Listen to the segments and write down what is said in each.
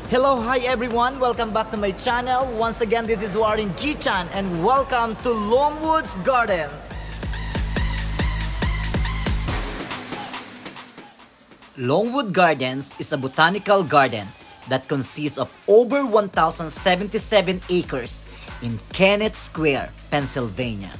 Hello, hi everyone. Welcome back to my channel. Once again, this is Warren G-chan and welcome to Longwood's Gardens. Longwood Gardens is a botanical garden that consists of over 1,077 acres in Kennett Square, Pennsylvania.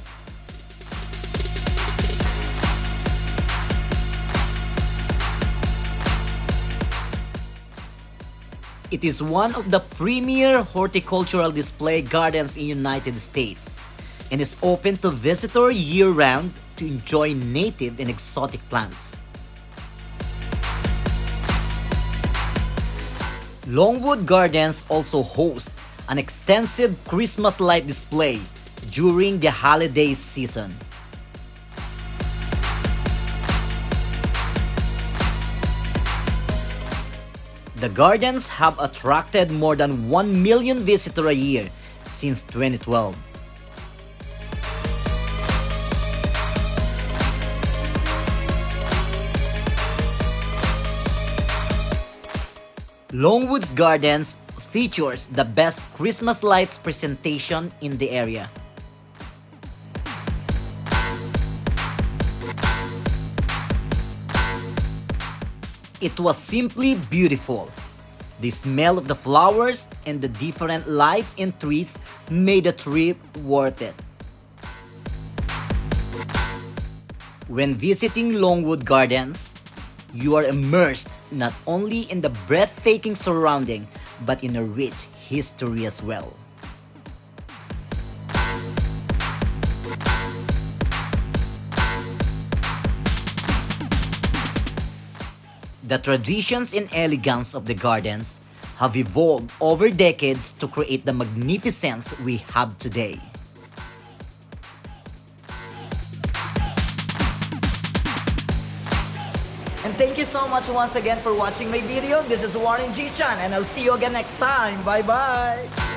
It is one of the premier horticultural display gardens in the United States and is open to visitors year-round to enjoy native and exotic plants. Longwood Gardens also hosts an extensive Christmas light display during the holiday season. The gardens have attracted more than 1 million visitors a year since 2012. Longwood's Gardens features the best Christmas lights presentation in the area. It was simply beautiful. The smell of the flowers and the different lights and trees made the trip worth it. When visiting Longwood Gardens, you are immersed not only in the breathtaking surrounding but in a rich history as well. The traditions and elegance of the gardens have evolved over decades to create the magnificence we have today. And thank you so much once again for watching my video. This is Warren G-chan and I'll see you again next time. Bye-bye!